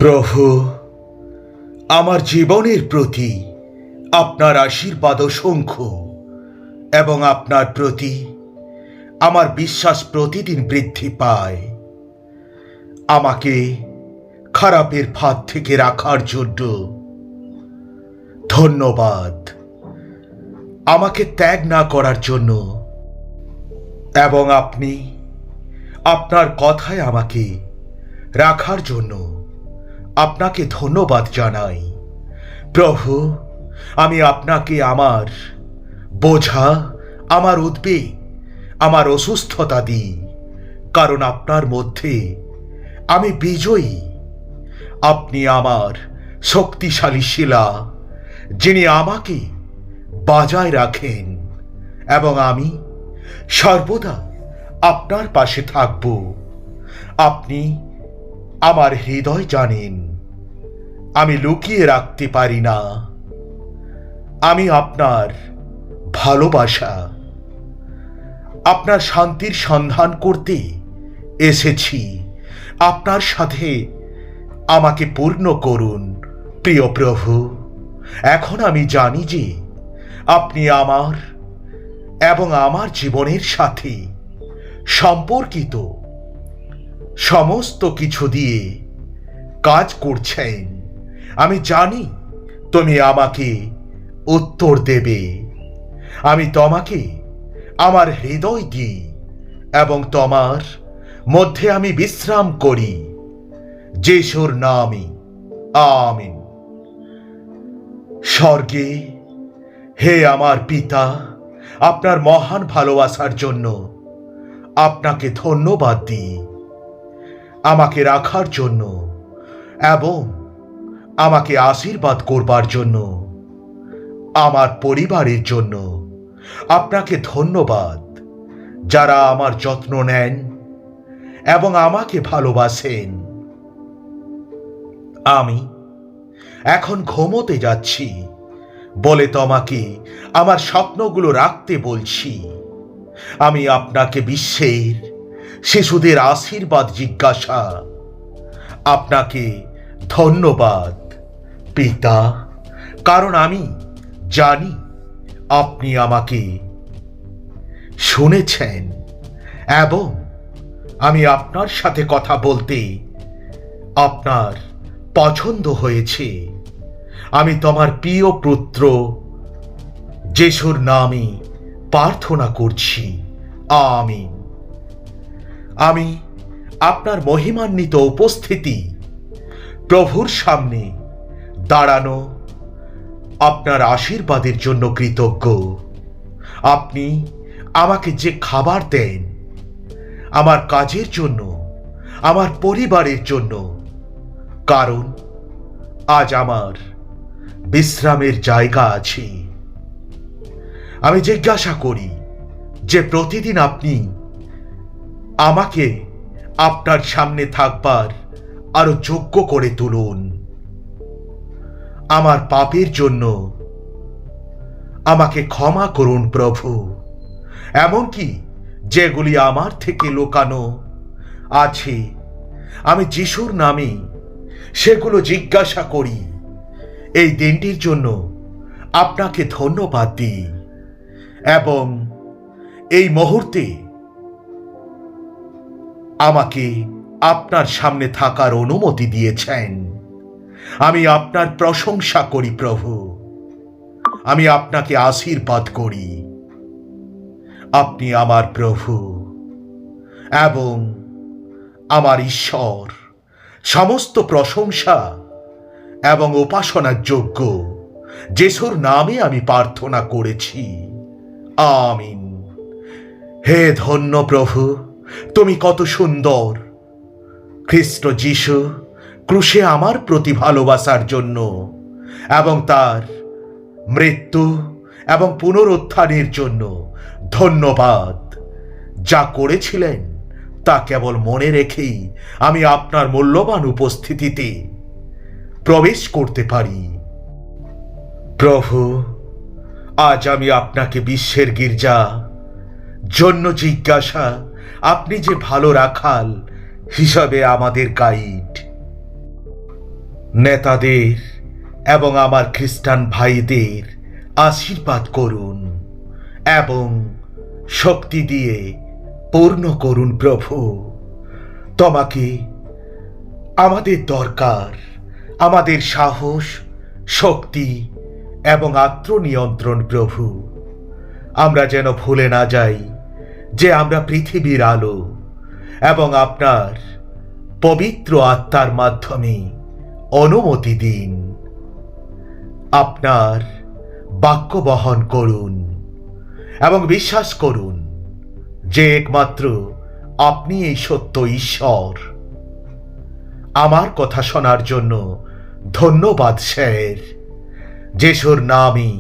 প্রভু, আমার জীবনের প্রতি আপনার আশীর্বাদ অসংখ্য এবং আপনার প্রতি আমার বিশ্বাস প্রতিদিন বৃদ্ধি পায়। আমাকে খারাপের ফাঁদ থেকে রাখার জন্য ধন্যবাদ। আমাকে ত্যাগ না করার জন্য এবং আপনি আপনার কথায় আমাকে রাখার জন্য আপনাকে ধন্যবাদ জানাই। প্রভু, আমি আপনাকে আমার বোঝা, আমার উদ্বেগ, আমার অসুস্থতা দিই, কারণ আপনার মধ্যে আমি বিজয়ী। আপনি আমার শক্তিশালী শিলা, যিনি আমাকে বাজায় রাখেন, এবং আমি সর্বদা আপনার পাশে থাকব। আপনি আমার হৃদয় জানেন, আমি লুকিয়ে রাখতে পারি না। আমি আপনার ভালোবাসা, আপনার শান্তির সন্ধান করতে এসেছি। আপনার সাথে আমাকে পূর্ণ করুন প্রিয় প্রভু। এখন আমি জানি যে আপনি আমার এবং আমার জীবনের সাথে সম্পর্কিত সমস্ত কিছু দিয়ে কাজ করছেন। আমি জানি তুমি আমাকে উত্তর দেবে। আমি তোমাকে আমার হৃদয় দিই এবং তোমার মধ্যে আমি বিশ্রাম করি। যিশুর নামে আমিন। স্বর্গে হে আমার পিতা, আপনার মহান ভালোবাসার জন্য আপনাকে ধন্যবাদ দিই। আমাকে রাখার জন্য এবং আমাকে আশীর্বাদ করবার জন্য, আমার পরিবারের জন্য আপনাকে ধন্যবাদ, যারা আমার যত্ন নেন এবং আমাকে ভালোবাসেন। আমি এখন ঘুমোতে যাচ্ছি বলে তোমাকে আমার স্বপ্নগুলো রাখতে বলছি। আমি আপনাকে বিশ্বের শিশুদের আশীর্বাদ জিজ্ঞাসা। আপনাকে ধন্যবাদ পিতা, কারণ আমি জানি আপনি আমাকে শুনেছেন এবং আমি আপনার সাথে কথা বলতে আপনার পছন্দ হয়েছে। আমি তোমার প্রিয় পুত্র যিশুর নামে প্রার্থনা করছি, আমিন। আমি আপনার মহিমান্বিত উপস্থিতি, প্রভুর সামনে দাঁড়ানো, আপনার আশীর্বাদের জন্য কৃতজ্ঞ। আপনি আমাকে যে খাবার দেন, আমার কাজের জন্য, আমার পরিবারের জন্য, কারণ আজ আমার বিশ্রামের জায়গা আছে। আমি জিজ্ঞাসা করি যে প্রতিদিন আপনি আমাকে আপনার সামনে থাকবার আরো যোগ্য করে তুলুন। আমার পাপের জন্য আমাকে ক্ষমা করুন প্রভু, এমনকি যেগুলি আমার থেকে লুকানো আছে। আমি যিশুর নামে সেগুলো জিজ্ঞাসা করি। এই দিনটির জন্য আপনাকে ধন্যবাদ দিই এবং এই মুহূর্তে আমাকে আপনার সামনে থাকার অনুমতি দিয়েছেন। আমি আপনার প্রশংসা করি প্রভু। আমি আপনাকে আশীর্বাদ করি। আপনি আমার প্রভু এবং আমার ঈশ্বর। সমস্ত প্রশংসা এবং উপাসনার যোগ্য যিশুর নামে আমি প্রার্থনা করেছি, আমিন। হে ধন্য প্রভু, তুমি কত সুন্দর। খ্রিস্ট যিশু ক্রুশে আমার প্রতি ভালোবাসার জন্য এবং তার মৃত্যু এবং পুনরুত্থানের জন্য ধন্যবাদ। যা করেছিলেন তা কেবল মনে রেখেই আমি আপনার মূল্যবান উপস্থিতিতে প্রবেশ করতে পারি। প্রভু, আজ আমি আপনাকে বিশ্বের গির্জা জন্য জিজ্ঞাসা, আপনি যে ভালো রাখাল হিসাবে আমাদের গাইড। নেতাদের এবং আমার খ্রিস্টান ভাইদের আশীর্বাদ করুন এবং শক্তি দিয়ে পূর্ণ করুন প্রভু। তোমাকে আমাদের দরকার, আমাদের সাহস, শক্তি এবং আত্মনিয়ন্ত্রণ প্রভু। আমরা যেন ভুলে না যাই যে আমরা পৃথিবীর আলো এবং আপনার পবিত্র আত্মার মাধ্যমে অনুমতি দিন। আপনার বাক্য বহন করুন এবং বিশ্বাস করুন যে একমাত্র আপনি এই সত্য ঈশ্বর। আমার কথা শোনার জন্য ধন্যবাদ স্যার। যিশুর নামে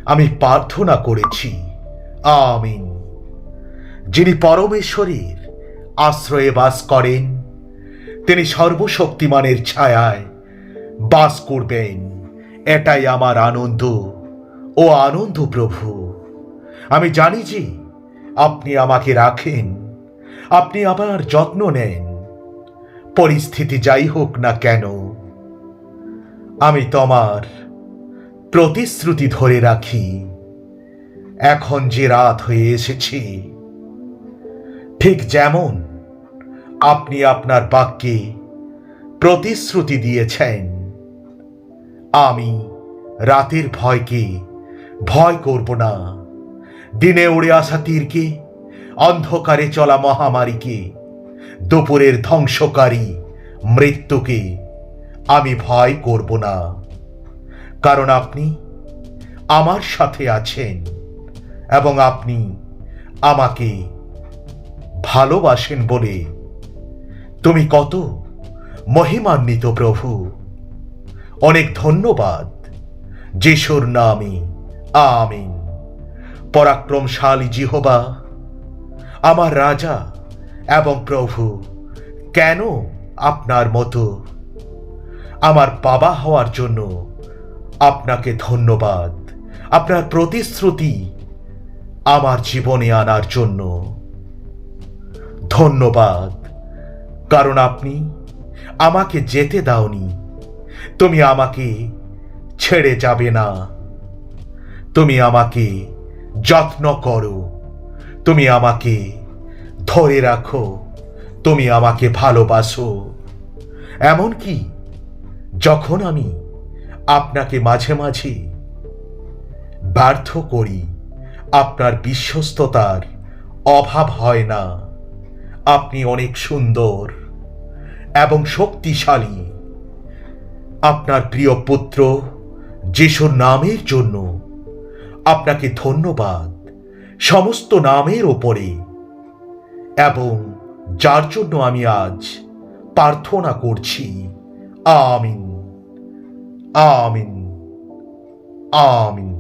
আমি প্রার্থনা করেছি, আমিন। যিনি পরমেশ্বরের আশ্রয়ে বাস করেন তিনি সর্বশক্তিমানের ছায়ায় বাস করবেন, এটাই আমার আনন্দ ও আনন্দ প্রভু। আমি জানি যে আপনি আমাকে রাখেন, আপনি আমার যত্ন নেন, পরিস্থিতি যাই হোক না কেন। আমি তোমার প্রতিশ্রুতি ধরে রাখি। এখন যে রাত হয়ে এসেছে, ঠিক যেমন আপনি আপনার বাক্যে প্রতিশ্রুতি দিয়েছেন, আমি রাতের ভয়কে ভয় করব না। দিনে উড়ে আসা তীরকে, অন্ধকারে চলা মহামারীকে, দুপুরের ধ্বংসকারী মৃত্যুকে আমি ভয় করব না, কারণ আপনি আমার সাথে আছেন এবং আপনি আমাকে ভালোবাসেন বলে। তুমি কত মহিমান্বিত প্রভু। অনেক ধন্যবাদ যিশুর নামে, আমিন। পরাক্রমশালী জিহোবা, আমার রাজা এবং প্রভু, কেন আপনার মতো আমার বাবা হওয়ার জন্য আপনাকে ধন্যবাদ। আপনার প্রতিশ্রুতি আমার জীবনে আনার জন্য ধন্যবাদ, কারণ আপনি আমাকে যেতে দাওনি। তুমি আমাকে ছেড়ে যাবে না। তুমি আমাকে যত্ন করো, তুমি আমাকে ধরে রাখো, তুমি আমাকে ভালোবাসো। এমনকি যখন আমি আপনাকে মাঝে মাঝে ব্যর্থ করি, আপনার বিশ্বস্ততার অভাব হয় না। আপনি অনেক সুন্দর এবং শক্তিশালী। আপনার প্রিয় পুত্র যিশুর নামের জন্য আপনাকে ধন্যবাদ, সমস্ত নামের ওপরে, এবং যার জন্য আমি আজ প্রার্থনা করছি। আমিন, আমিন, আমিন।